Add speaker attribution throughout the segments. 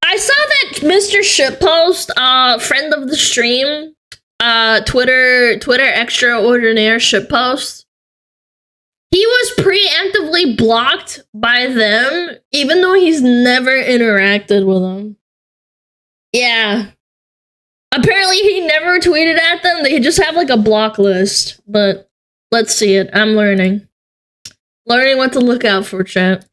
Speaker 1: I saw that Mr. Shitpost, friend of the stream, Twitter extraordinaire shitpost. He was preemptively blocked by them, even though he's never interacted with them. Yeah. Apparently he never tweeted at them. They just have like a block list. But let's see it. I'm learning. Learning what to look out for, chat.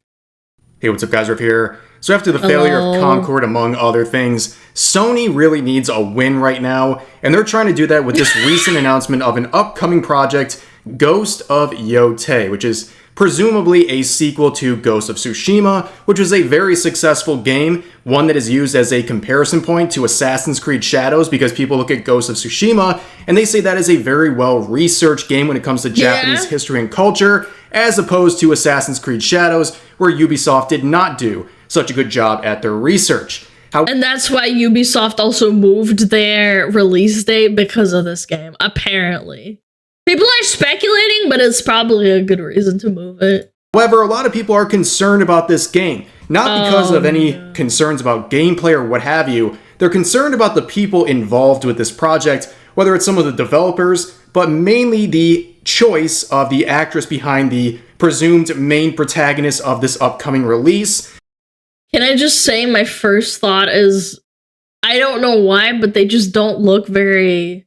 Speaker 2: Hey, what's up, guys? Riff here. So after the failure of Concord, among other things, Sony really needs a win right now, and they're trying to do that with this recent announcement of an upcoming project, Ghost of Yotei, which is presumably a sequel to Ghost of Tsushima, which was a very successful game, one that is used as a comparison point to Assassin's Creed Shadows, because people look at Ghost of Tsushima and they say that is a very well-researched game when it comes to Japanese history and culture, as opposed to Assassin's Creed Shadows, where Ubisoft did not do such a good job at their research.
Speaker 1: And that's why Ubisoft also moved their release date because of this game, apparently. People are speculating, but it's probably a good reason to move it.
Speaker 2: However, a lot of people are concerned about this game. Not because of any concerns about gameplay or what have you. They're concerned about the people involved with this project, whether it's some of the developers, but mainly the choice of the actress behind the presumed main protagonist of this upcoming release.
Speaker 1: Can I just say my first thought is, I don't know why, but they just don't look very...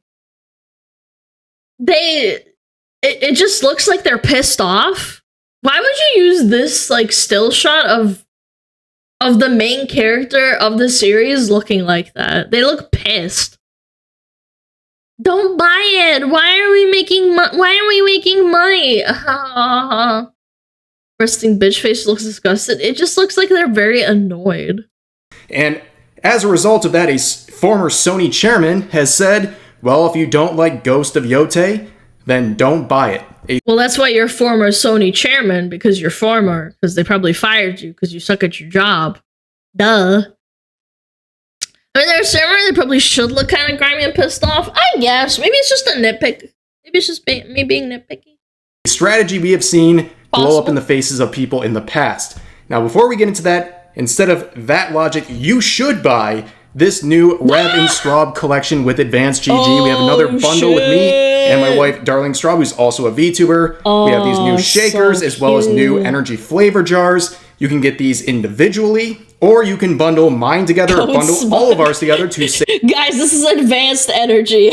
Speaker 1: It just looks like they're pissed off. Why would you use this, like, still shot of the main character of the series looking like that? They look pissed. Don't buy it! Why are we making money? Resting bitch face looks disgusted. It just looks like they're very annoyed.
Speaker 2: And as a result of that, a former Sony chairman has said, well, if you don't like Ghost of Yotei, then don't buy it.
Speaker 1: Well, that's why you're a former Sony chairman, because you're former, because they probably fired you because you suck at your job. Duh. I mean, they're a server, they probably should look kind of grimy and pissed off. I guess. Maybe it's just a nitpick. Maybe it's just me being nitpicky.
Speaker 2: Strategy we have seen blow up in the faces of people in the past. Now, before we get into that, instead of that logic, you should buy this new Rev and Straub collection with Advanced GG. We have another bundle with me and my wife, Darling Straub, who's also a VTuber. We have these new shakers as well as new energy flavor jars. You can get these individually, or you can bundle mine together or bundle all of ours together to save.
Speaker 1: Guys, this is Advanced Energy.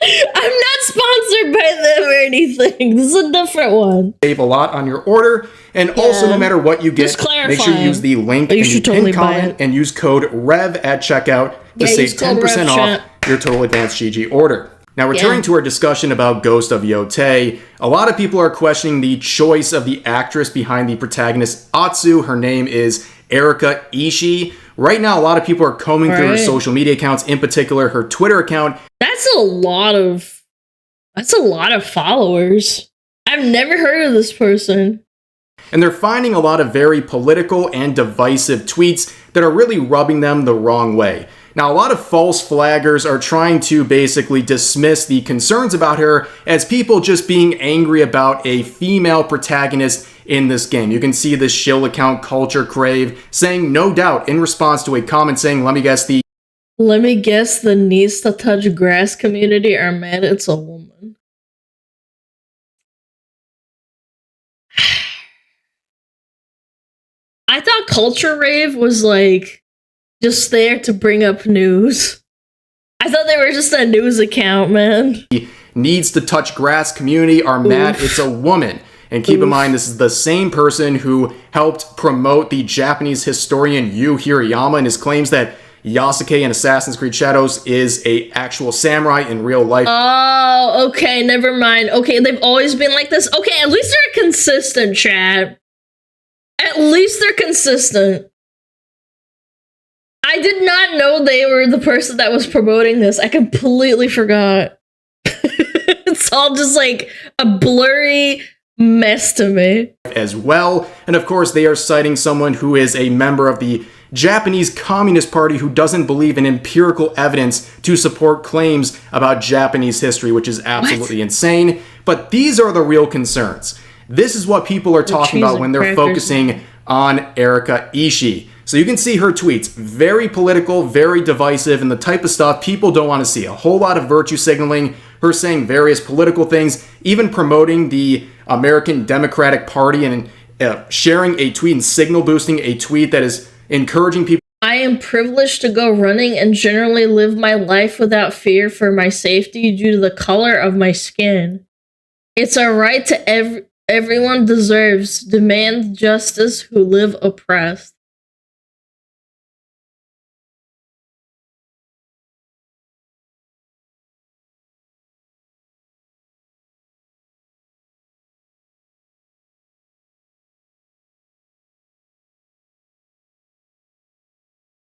Speaker 1: I'm not sponsored by them or anything. This is a different one.
Speaker 2: Save a lot on your order, and also no matter what you get, make sure you use the link in the pinned comment and use code REV at checkout to save 10% off your total Advanced GG order. Now, returning to our discussion about Ghost of Yotei, a lot of people are questioning the choice of the actress behind the protagonist, Atsu. Her name is Erika Ishii. Right now, a lot of people are combing through her social media accounts, in particular her Twitter account.
Speaker 1: That's a lot of followers. I've never heard of this person.
Speaker 2: And they're finding a lot of very political and divisive tweets that are really rubbing them the wrong way. Now, a lot of false flaggers are trying to basically dismiss the concerns about her as people just being angry about a female protagonist in this game. You can see this shill account Culture Crave saying, no doubt, in response to a comment saying, let me guess the needs to touch grass community are mad it's a woman. I thought Culture Rave was like just there to bring up news. I thought they were just a news account, man. Needs to touch grass community are mad it's a woman. And keep in mind, this is the same person who helped promote the Japanese historian Yu Hirayama and his claims that Yasuke in Assassin's Creed Shadows is a actual samurai in real life.
Speaker 1: Oh, okay, never mind. Okay, they've always been like this. Okay, at least they're consistent, chat. At least they're consistent. I did not know they were the person that was promoting this. I completely forgot. It's all just like a blurry mess to me.
Speaker 2: As well, and of course they are citing someone who is a member of the Japanese Communist Party who doesn't believe in empirical evidence to support claims about Japanese history, which is absolutely insane. But these are the real concerns. This is what people are talking about when they're focusing on Erika Ishii. So you can see her tweets, very political, very divisive, and the type of stuff people don't want to see. A whole lot of virtue signaling, her saying various political things, even promoting the American Democratic Party and sharing a tweet and signal boosting a tweet that is encouraging people.
Speaker 1: I am privileged to go running and generally live my life without fear for my safety due to the color of my skin. It's a right to everyone deserves. Demand justice who live oppressed.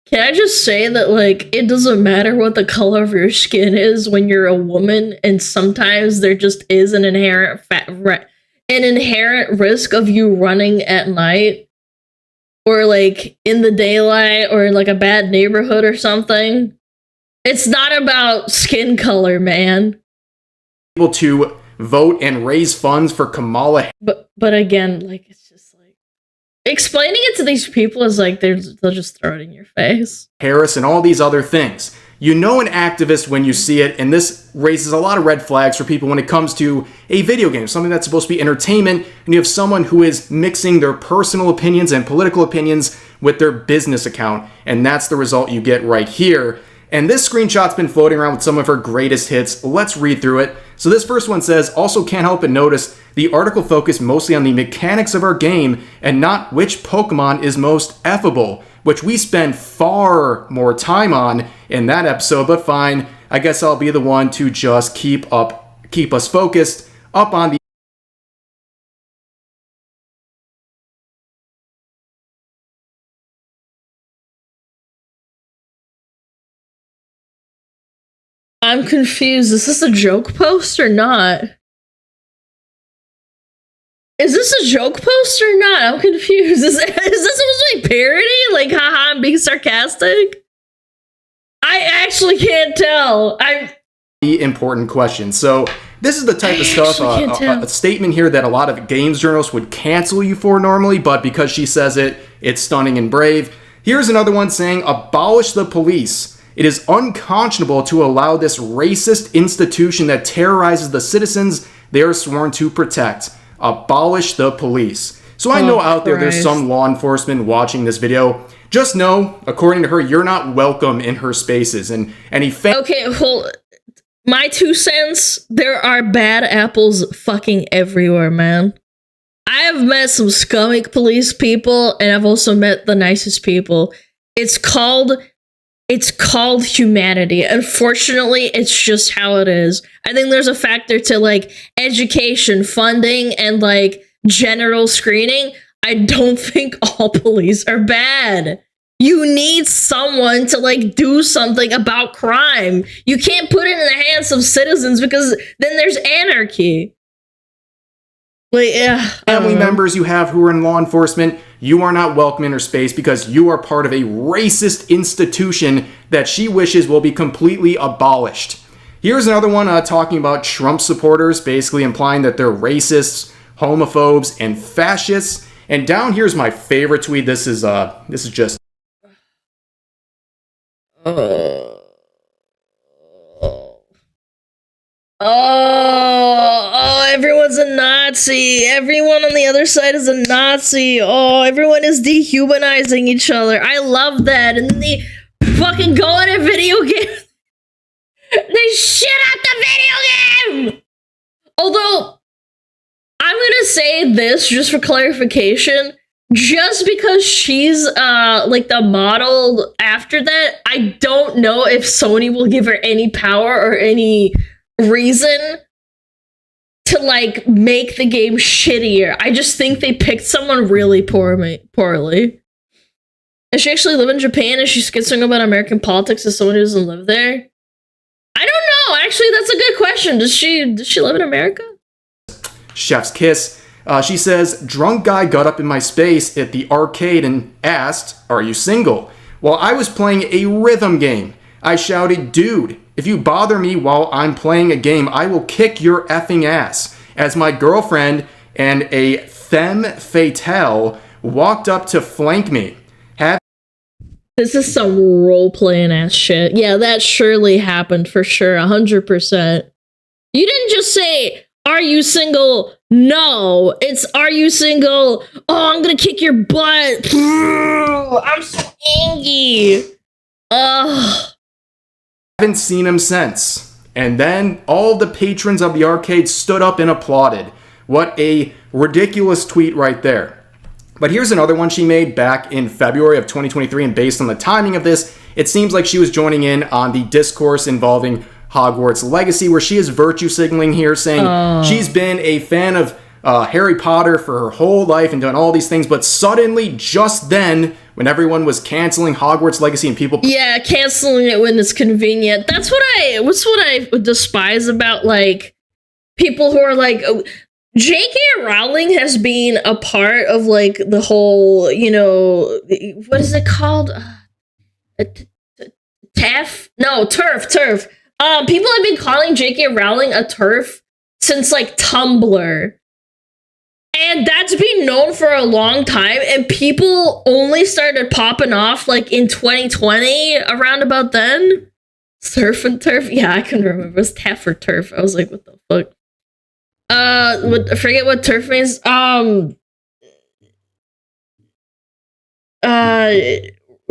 Speaker 1: Can I just say that, like, it doesn't matter what the color of your skin is when you're a woman, and sometimes there just is an inherent risk of you running at night, or like in the daylight, or in like a bad neighborhood or something. It's not about skin color, man.
Speaker 2: People to vote and raise funds for Kamala.
Speaker 1: But again, like, it's just like explaining it to these people is like they'll just throw it in your face.
Speaker 2: Harris and all these other things. You know an activist when you see it, and this raises a lot of red flags for people when it comes to a video game, something that's supposed to be entertainment, and you have someone who is mixing their personal opinions and political opinions with their business account, and that's the result you get right here. And this screenshot's been floating around with some of her greatest hits. Let's read through it. So this first one says, also can't help but notice the article focused mostly on the mechanics of our game and not which Pokemon is most effable, which we spend far more time on in that episode, but fine. I guess I'll be the one to just keep us focused up on the
Speaker 1: I'm confused. Is this a joke post or not? Is this a joke post or not? I'm confused. Is this supposed to be parody? Like, haha, I'm being sarcastic? I actually can't tell.
Speaker 2: Important question. So this is the type of stuff, a statement here that a lot of games journalists would cancel you for normally, but because she says it, it's stunning and brave. Here's another one saying, abolish the police. It is unconscionable to allow this racist institution that terrorizes the citizens they are sworn to protect. Abolish the police. So I know out there there's some law enforcement watching this video. Just know, according to her, you're not welcome in her spaces. And any
Speaker 1: okay, hold. My 2 cents, there are bad apples fucking everywhere, man. I have met some scummy police people, and I've also met the nicest people. It's called humanity. Unfortunately, it's just how it is. I think there's a factor to, like, education, funding, and, like, general screening. I don't think all police are bad. You need someone to, like, do something about crime. You can't put it in the hands of citizens because then there's anarchy. Like, yeah,
Speaker 2: family members you have who are in law enforcement, you are not welcome in her space because you are part of a racist institution that she wishes will be completely abolished. Here's another one talking about Trump supporters, basically implying that they're racists, homophobes, and fascists. And down here's my favorite tweet. This is just.
Speaker 1: Oh, everyone's a Nazi. Everyone on the other side is a Nazi. Oh, everyone is dehumanizing each other. I love that. And then they fucking go in a video game. They shit out the video game! Although, I'm gonna say this just for clarification. Just because she's, like, the model after that, I don't know if Sony will give her any power or any reason to, like, make the game shittier. I just think they picked someone really poorly. Does she actually live in Japan? Is she skitzing about American politics as someone who doesn't live there? I don't know. Actually, that's a good question. Does she live in America?
Speaker 2: Chef's kiss. She says, drunk guy got up in my space at the arcade and asked, are you single? While I was playing a rhythm game. I shouted, dude, if you bother me while I'm playing a game, I will kick your effing ass. as my girlfriend and a femme fatale walked up to flank me.
Speaker 1: This is some role-playing ass shit. Yeah, that surely happened for sure, 100%. You didn't just say, are you single? No, it's, are you single? Oh, I'm gonna kick your butt. I'm so angry. Ugh.
Speaker 2: Haven't seen him since. And then all the patrons of the arcade stood up and applauded. What a ridiculous tweet right there. But here's another one she made back in February of 2023, and based on the timing of this, it seems like she was joining in on the discourse involving Hogwarts Legacy, where she is virtue signaling here, saying she's been a fan of Harry Potter for her whole life and done all these things, but suddenly, just then, when everyone was canceling Hogwarts Legacy and people...
Speaker 1: Yeah, canceling it when it's convenient. That's what I despise about, like, people who are like... J.K. Rowling has been a part of, like, the whole, you know, what is it called? TERF. People have been calling J.K. Rowling a TERF since, like, Tumblr. And that's been known for a long time, and people only started popping off, like, in 2020, around about then. Surf and turf? Yeah, I couldn't remember. It was TERF or TERF. I was like, what the fuck? I forget what TERF means.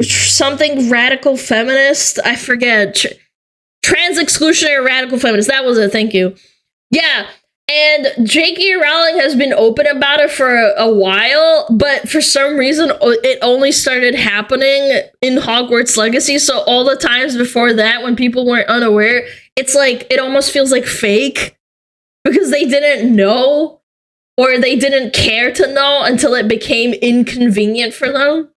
Speaker 1: Something radical feminist. I forget. Trans exclusionary radical feminist. That was it. Thank you. Yeah. And J.K. Rowling has been open about it for a while, but for some reason, it only started happening in Hogwarts Legacy. So all the times before that, when people weren't unaware, it's like, it almost feels like fake. Because they didn't know, or they didn't care to know until it became inconvenient for them.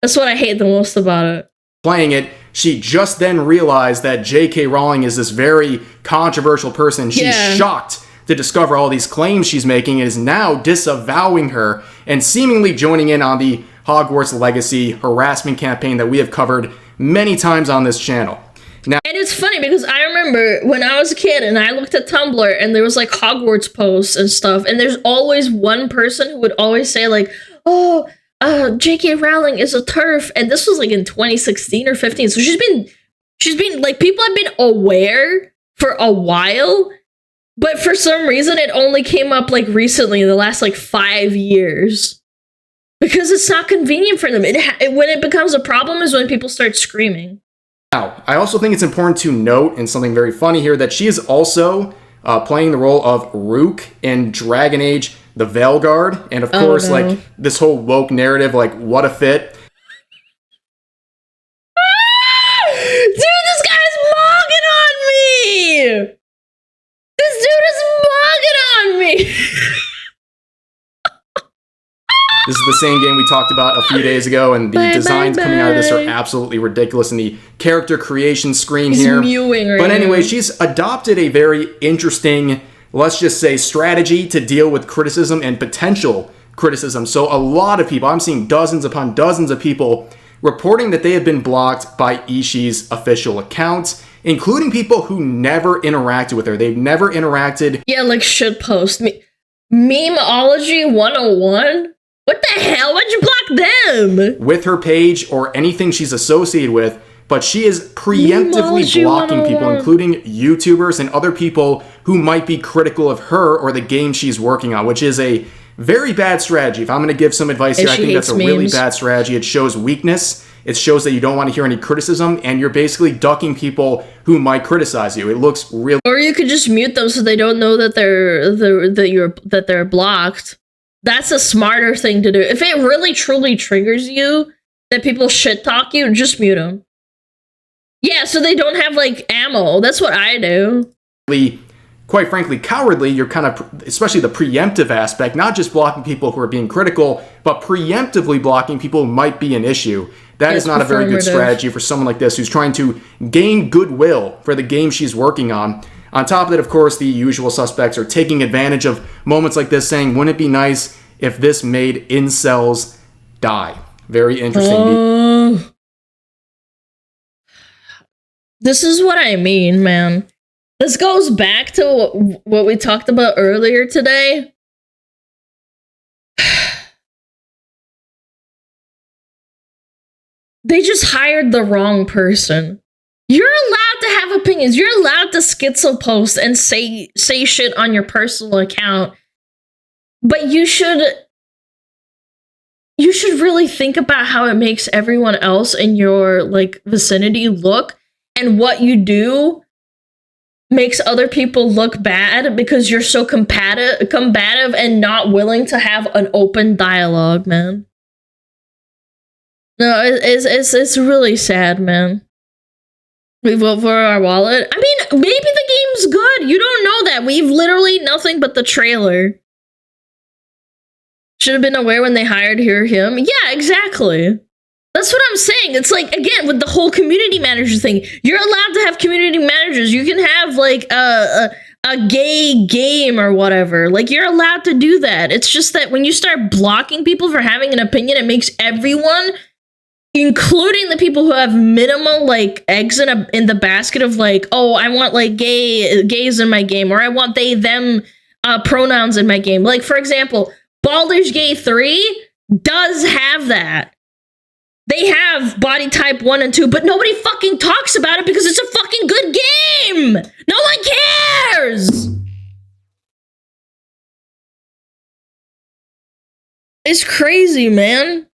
Speaker 1: That's what I hate the most about it.
Speaker 2: Playing it, she just then realized that J.K. Rowling is this very controversial person. She's shocked to discover all these claims she's making and is now disavowing her and seemingly joining in on the Hogwarts Legacy harassment campaign that we have covered many times on this channel. Now,
Speaker 1: and it's funny because I remember when I was a kid and I looked at Tumblr and there was like Hogwarts posts and stuff, and there's always one person who would always say like, oh, J.K. Rowling is a TERF, and this was like in 2016 or 15, so she's been like, people have been aware for a while, but for some reason it only came up like recently in the last like 5 years. Because it's not convenient for them. When it becomes a problem is when people start screaming.
Speaker 2: Now, I also think it's important to note, and something very funny here, that she is also playing the role of Rook in Dragon Age, the Veilguard, and of course, like, this whole woke narrative, like, what a fit.
Speaker 1: Dude, this guy's mogging on me! This dude is mogging on me!
Speaker 2: This is the same game we talked about a few days ago, and the designs coming out of this are absolutely ridiculous, and the character creation screen here.
Speaker 1: Mewing right
Speaker 2: but anyway, she's adopted a very interesting, let's just say, strategy to deal with criticism and potential criticism. So a lot of people, I'm seeing dozens upon dozens of people reporting that they have been blocked by Ishii's official account, including people who never interacted with her. They've never interacted.
Speaker 1: Yeah, like shitpost. Memeology 101? What the hell? Why'd you block them?
Speaker 2: With her page or anything she's associated with, but she is preemptively blocking people, including YouTubers and other people who might be critical of her or the game she's working on, which is a very bad strategy. If I'm going to give some advice here, I think that's a really bad strategy. It shows weakness. It shows that you don't want to hear any criticism, and you're basically ducking people who might criticize you. It looks real.
Speaker 1: Or you could just mute them so they don't know that they're blocked. That's a smarter thing to do. If it really truly triggers you that people shit talk you, just mute them. Yeah, so they don't have like ammo. That's what I do.
Speaker 2: Quite frankly, cowardly. You're kind of, especially the preemptive aspect, not just blocking people who are being critical, but preemptively blocking people who might be an issue. That is not a very good strategy for someone like this who's trying to gain goodwill for the game she's working on. On top of that, of course, the usual suspects are taking advantage of moments like this, saying, wouldn't it be nice if this made incels die? Very interesting.
Speaker 1: This is what I mean, man. This goes back to what we talked about earlier today. They just hired the wrong person. You're allowed to have opinions. You're allowed to schizo post and say shit on your personal account. But you should really think about how it makes everyone else in your like vicinity look, and what you do makes other people look bad because you're so combative and not willing to have an open dialogue, man. No, it's really sad, man. We vote for our wallet. I mean, maybe the game's good. You don't know that. We've literally nothing but the trailer. Should have been aware when they hired him. Yeah, exactly. That's what I'm saying. It's like, again, with the whole community manager thing, you're allowed to have community managers. You can have like a gay game or whatever. Like, you're allowed to do that. It's just that when you start blocking people for having an opinion, it makes everyone, including the people who have minimal like eggs in the basket of like, oh, I want like gays in my game, or I want they them pronouns in my game. Like, for example, Baldur's Gate 3 does have that. They have body type 1 and 2, but nobody fucking talks about it because it's a fucking good game. No one cares. It's crazy, man.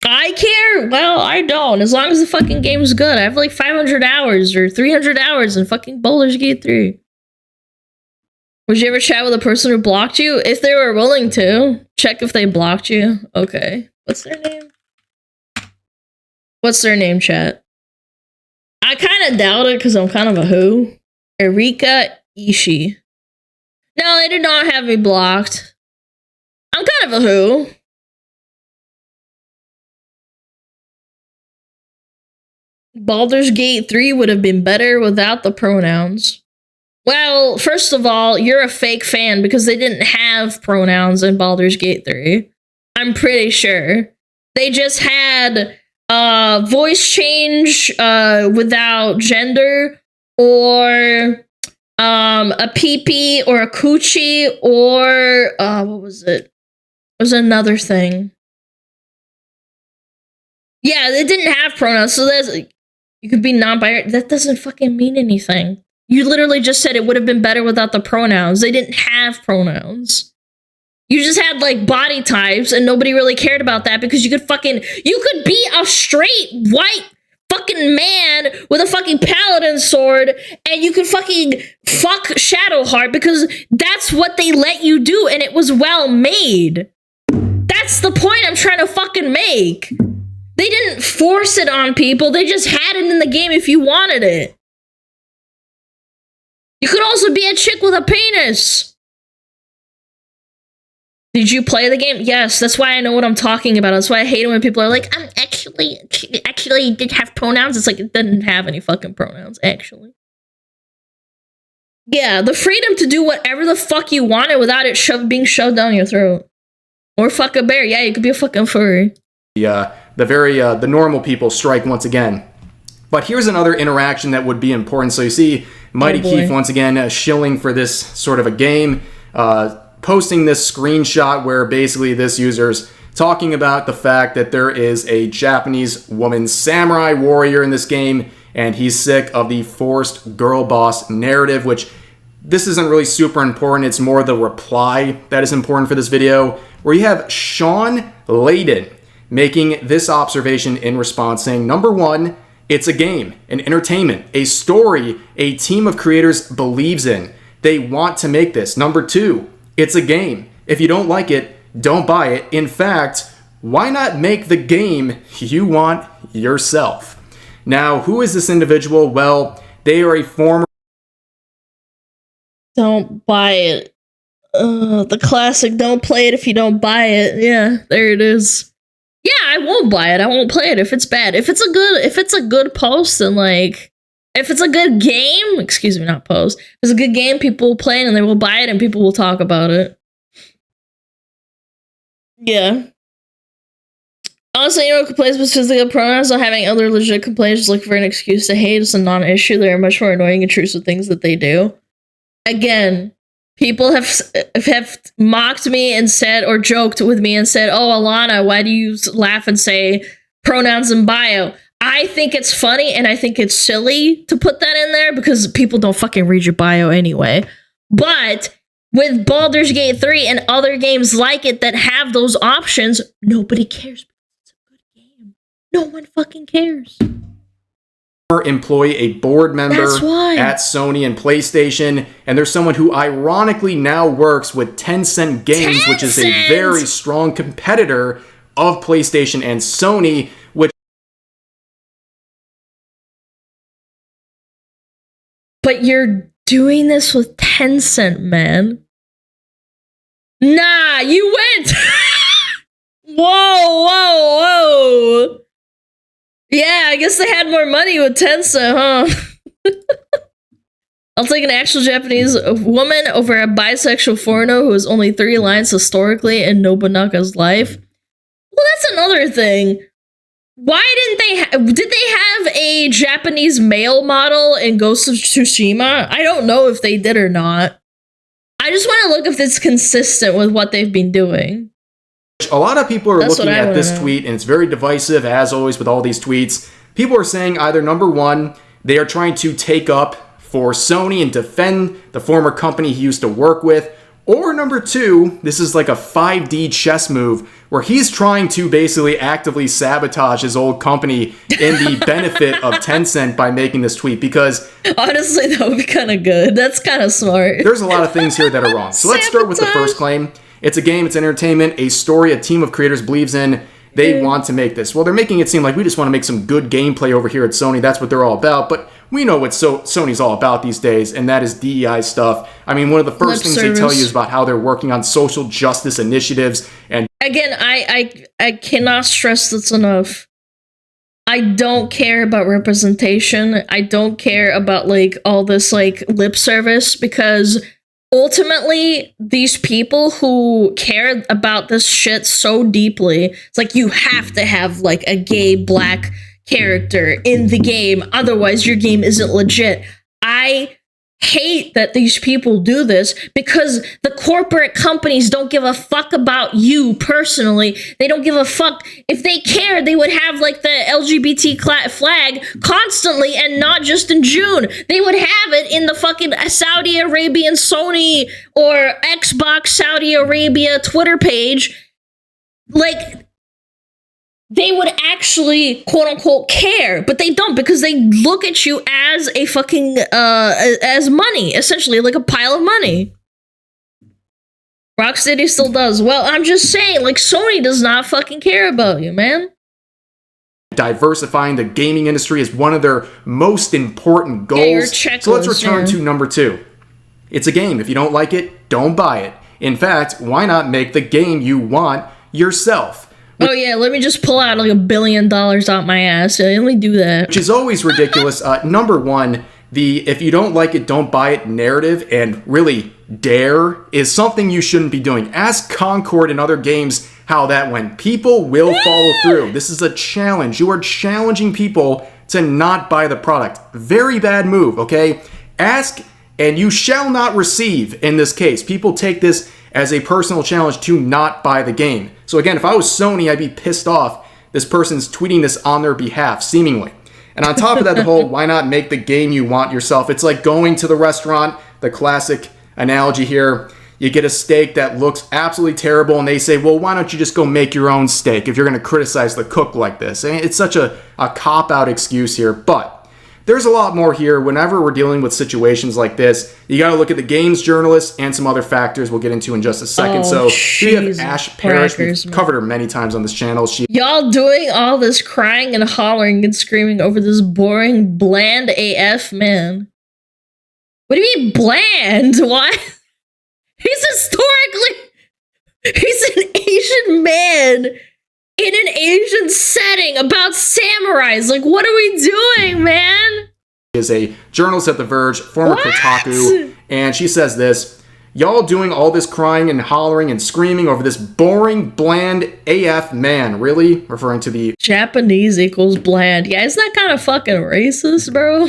Speaker 1: I care? Well, I don't. As long as the fucking game's good. I have like 500 hours or 300 hours in fucking Baldur's Gate 3. Would you ever chat with a person who blocked you? If they were willing to. Check if they blocked you. Okay. What's their name? What's their name, chat? I kind of doubt it because I'm kind of a who. Erika Ishii. No, they did not have me blocked. I'm kind of a who. Baldur's Gate 3 would have been better without the pronouns. Well, first of all, you're a fake fan because they didn't have pronouns in Baldur's Gate 3. I'm pretty sure. They just had voice change without gender, or a pee-pee or a coochie, or what was it? It was another thing. Yeah, they didn't have pronouns, so you could be non-binary. That doesn't fucking mean anything. You literally just said it would have been better without the pronouns. They didn't have pronouns. You just had like body types, and nobody really cared about that because you could be a straight white fucking man with a fucking paladin sword, and you could fucking fuck Shadowheart because that's what they let you do, and it was well made. That's the point I'm trying to fucking make. They didn't force it on people. They just had it in the game if you wanted it. You could also be a chick with a penis. Did you play the game? Yes, that's why I know what I'm talking about. That's why I hate it when people are like, actually it did have pronouns. It's like, it didn't have any fucking pronouns, actually. Yeah, the freedom to do whatever the fuck you wanted without it being shoved down your throat. Or fuck a bear. Yeah, you could be a fucking furry.
Speaker 2: The normal people strike once again. But here's another interaction that would be important. So you see Mighty Keith once again shilling for this sort of a game, posting this screenshot where basically this user's talking about the fact that there is a Japanese woman samurai warrior in this game, and he's sick of the forced girl boss narrative, which this isn't really super important. It's more the reply that is important for this video, where you have Shawn Layden making this observation in response, saying, number one, it's a game, an entertainment, a story a team of creators believes in. They want to make this. Number two, it's a game. If you don't like it, don't buy it. In fact, why not make the game you want yourself? Now, who is this individual? Well, they are a former...
Speaker 1: Don't buy it. The classic, don't play it if you don't buy it. Yeah, there it is. Yeah, I won't buy it. I won't play it if it's bad. If it's a good post, and like, if it's a good game, excuse me, not post. If it's a good game, people will play it and they will buy it and people will talk about it. Yeah. Also, anyone who complains specifically of pronouns or having other legit complaints looking for an excuse to hate is a non-issue. They are much more annoying and intrusive things that they do. Again, people have mocked me and said, or joked with me and said, "Oh, Alana, why do you laugh and say pronouns in bio?" I think it's funny and I think it's silly to put that in there because people don't fucking read your bio anyway. But with Baldur's Gate 3 and other games like it that have those options, nobody cares. It's a good game. No one fucking cares.
Speaker 2: Employ a board member at Sony and PlayStation, and there's someone who ironically now works with Tencent Games, which is a very strong competitor of PlayStation and Sony, which...
Speaker 1: But you're doing this with Tencent, man. Nah, you went! Whoa. Yeah, I guess they had more money with Tencent, huh? I'll take an actual Japanese woman over a bisexual foreigner who has only 3 lines historically in Nobunaga's life. Well, that's another thing. Why did they have a Japanese male model in Ghost of Tsushima? I don't know if they did or not. I just want to look if it's consistent with what they've been doing.
Speaker 2: A lot of people are looking at this tweet, and it's very divisive, as always with all these tweets. People are saying either, number one, they are trying to take up for Sony and defend the former company he used to work with, or number two, this is like a 5D chess move where he's trying to basically actively sabotage his old company in the benefit of Tencent by making this tweet, because...
Speaker 1: Honestly, that would be kind of good. That's kind of smart.
Speaker 2: There's a lot of things here that are wrong. So let's start with the first claim. It's a game, it's entertainment, a story a team of creators believes in. They want to make this. Well, they're making it seem like we just want to make some good gameplay over here at Sony. That's what they're all about. But we know what Sony's all about these days, and that is DEI stuff. I mean, one of the first things they tell you is about how they're working on social justice initiatives. And
Speaker 1: again, I cannot stress this enough. I don't care about representation. I don't care about like all this like lip service, because ultimately, these people who care about this shit so deeply, it's like you have to have like a gay black character in the game, otherwise your game isn't legit. I hate that these people do this because the corporate companies don't give a fuck about you personally. They don't give a fuck. If they cared, they would have like the LGBT flag constantly and not just in June. They would have it in the fucking Saudi Arabian Sony or Xbox Saudi Arabia Twitter page. Like, they would actually, quote unquote, care, but they don't, because they look at you as a fucking, as money, essentially, like a pile of money. Rocksteady still does. Well, I'm just saying, like, Sony does not fucking care about you, man.
Speaker 2: Diversifying the gaming industry is one of their most important goals. So let's return to number two. It's a game. If you don't like it, don't buy it. In fact, why not make the game you want yourself?
Speaker 1: Oh yeah, let me just pull out like $1 billion out my ass. Let me do that.
Speaker 2: Which is always ridiculous. Number one, the if you don't like it, don't buy it narrative and really dare is something you shouldn't be doing. Ask Concord and other games how that went. People will follow through. This is a challenge. You are challenging people to not buy the product. Very bad move, okay? Ask and you shall not receive in this case. People take this as a personal challenge to not buy the game. So again, if I was Sony, I'd be pissed off. This person's tweeting this on their behalf, seemingly. And on top of that, the whole why not make the game you want yourself? It's like going to the restaurant, the classic analogy here. You get a steak that looks absolutely terrible, and they say, well, why don't you just go make your own steak if you're going to criticize the cook like this? And it's such a cop-out excuse here, but there's a lot more here. Whenever we're dealing with situations like this, you got to look at the games journalists and some other factors we'll get into in just a second. So we have Ash Parrish. We've covered her many times on this channel.
Speaker 1: Y'all doing all this crying and hollering and screaming over this boring, bland AF man. What do you mean bland? Why? He's an Asian man in an Asian setting about samurais. Like, what are we doing, man?
Speaker 2: She is a journalist at The Verge, former Kotaku, and she says this: Y'all doing all this crying and hollering and screaming over this boring, bland AF man, really? Referring to the
Speaker 1: Japanese equals bland. Yeah, isn't that kind of fucking racist, bro?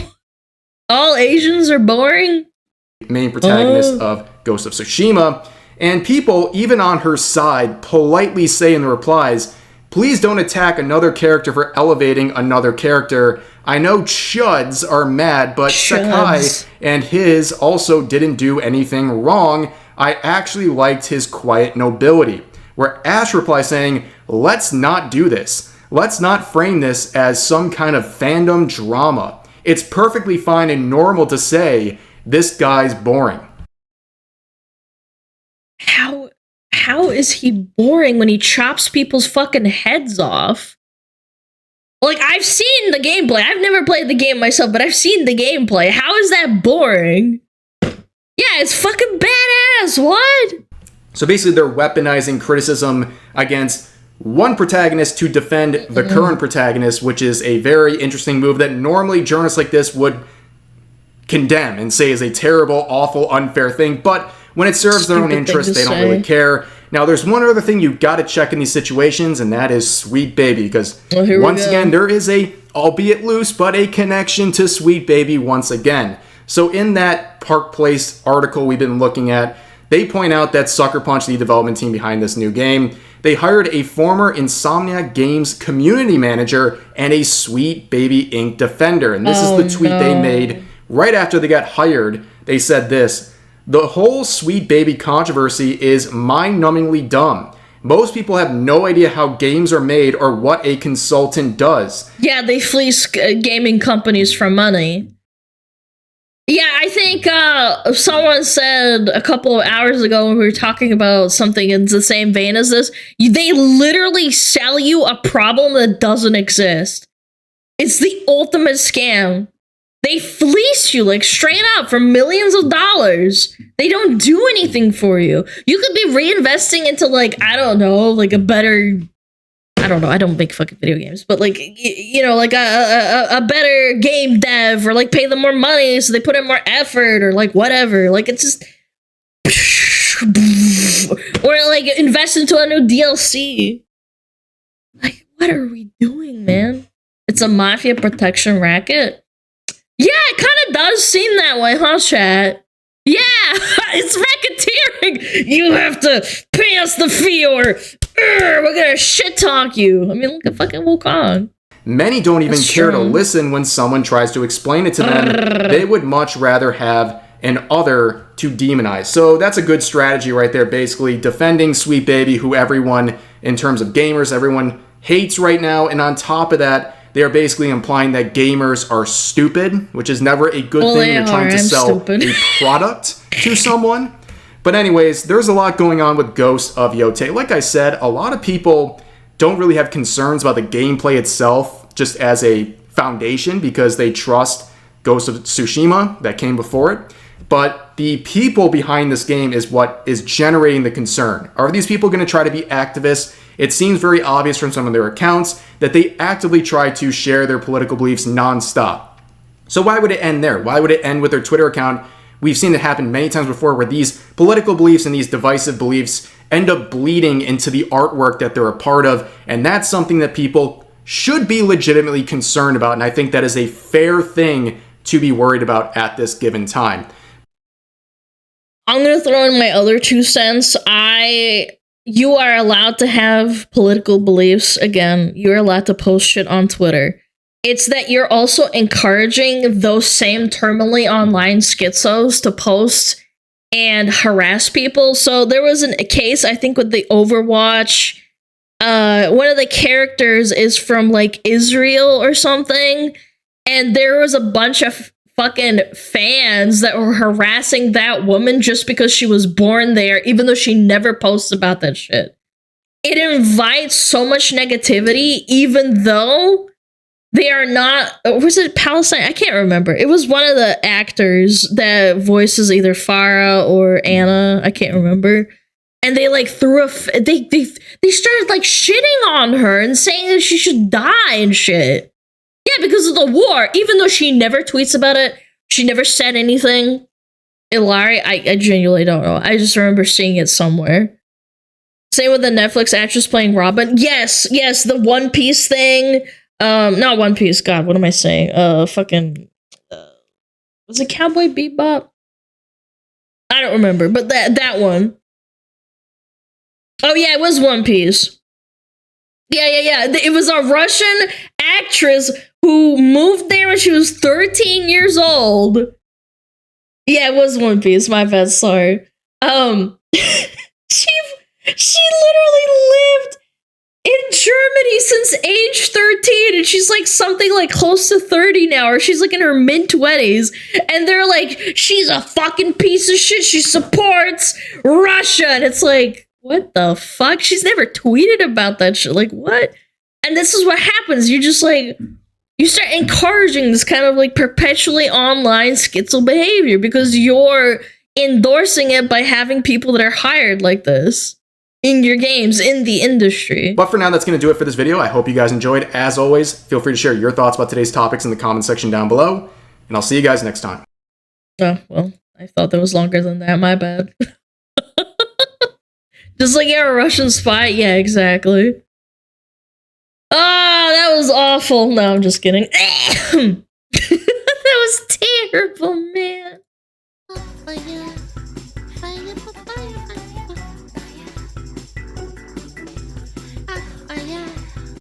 Speaker 1: All Asians are boring?
Speaker 2: main protagonist of Ghost of Tsushima. And people, even on her side, politely say in the replies, please don't attack another character for elevating another character. I know chuds are mad, but Sakai and his also didn't do anything wrong. I actually liked his quiet nobility. Where Ash replies saying, let's not do this. Let's not frame this as some kind of fandom drama. It's perfectly fine and normal to say, this guy's boring.
Speaker 1: How is he boring when he chops people's fucking heads off? Like, I've seen the gameplay. I've never played the game myself, but I've seen the gameplay. How is that boring? Yeah, it's fucking badass. What?
Speaker 2: So basically, they're weaponizing criticism against one protagonist to defend the current protagonist, which is a very interesting move that normally journalists like this would condemn and say is a terrible, awful, unfair thing. But when it serves their own interest, they don't really care. Now, there's one other thing you've got to check in these situations, and that is Sweet Baby. Because once again, there is a, albeit loose, but a connection to Sweet Baby once again. So in that Park Place article we've been looking at, they point out that Sucker Punch, the development team behind this new game, they hired a former Insomniac Games community manager and a Sweet Baby Inc. defender. And this is the tweet they made right after they got hired. They said this: the whole Sweet Baby controversy is mind-numbingly dumb. Most people have no idea how games are made or what a consultant does.
Speaker 1: Yeah, they fleece gaming companies for money. Yeah, I think someone said a couple of hours ago when we were talking about something in the same vein as this, they literally sell you a problem that doesn't exist. It's the ultimate scam. They fleece you, like, straight up for millions of dollars. They don't do anything for you. You could be reinvesting into, like, I don't know, like a better... I don't know, I don't make fucking video games, but, like, you know, like a better game dev, or, like, pay them more money so they put in more effort, or, like, whatever. Like, it's just... Or, like, invest into a new DLC. Like, what are we doing, man? It's a mafia protection racket. Yeah, it kind of does seem that way, huh, chat? Yeah, it's racketeering. You have to pay us the fee, or we're gonna shit talk you. I mean, look at fucking Wukong.
Speaker 2: Many don't even care to listen when someone tries to explain it to them. They would much rather have an other to demonize. So that's a good strategy right there, basically defending Sweet Baby, who everyone, in terms of gamers, everyone hates right now. And on top of that, they are basically implying that gamers are stupid, which is never a good thing. You're trying to sell a product to someone. But anyways, there's a lot going on with Ghost of Yotei. Like I said, a lot of people don't really have concerns about the gameplay itself just as a foundation because they trust Ghost of Tsushima that came before it. But the people behind this game is what is generating the concern. Are these people going to try to be activists? It seems very obvious from some of their accounts that they actively try to share their political beliefs nonstop. So why would it end there? Why would it end with their Twitter account? We've seen it happen many times before where these political beliefs and these divisive beliefs end up bleeding into the artwork that they're a part of. And that's something that people should be legitimately concerned about. And I think that is a fair thing to be worried about at this given time.
Speaker 1: I'm going to throw in my other 2 cents. You are allowed to have political beliefs. Again, you're allowed to post shit on Twitter. It's that you're also encouraging those same terminally online schizos to post and harass people. So there was a case, I think, with the Overwatch. One of the characters is from, like, Israel or something. And there was a bunch of fucking fans that were harassing that woman just because she was born there, even though she never posts about that shit. It invites so much negativity, even though they are not... Was it Palestine? I can't remember. It was one of the actors that voices either Farah or Anna. I can't remember. And they, like, threw they started, like, shitting on her and saying that she should die and shit. Yeah, because of the war. Even though she never tweets about it, she never said anything. Ilari, I genuinely don't know. I just remember seeing it somewhere. Same with the Netflix actress playing Robin. Yes, the One Piece thing. Not One Piece. God, what am I saying? Was it Cowboy Bebop? I don't remember, but that one. Oh yeah, it was One Piece. Yeah. It was a Russian actress who moved there when she was 13 years old. Yeah, it was One Piece. My bad. Sorry. She literally lived in Germany since age 13, and she's like something like close to 30 now, or she's like in her mid-20s, and they're like, she's a fucking piece of shit. She supports Russia, and it's like, what the fuck? She's never tweeted about that shit. Like, what? And this is what happens. You just like, you start encouraging this kind of like perpetually online schizo behavior because you're endorsing it by having people that are hired like this in your games, in the industry.
Speaker 2: But for now, that's going to do it for this video. I hope you guys enjoyed. As always, feel free to share your thoughts about today's topics in the comment section down below, and I'll see you guys next time.
Speaker 1: Oh, well, I thought that was longer than that. My bad. Just like you're a Russian spy? Yeah, exactly. Ah, that was awful. No, I'm just kidding.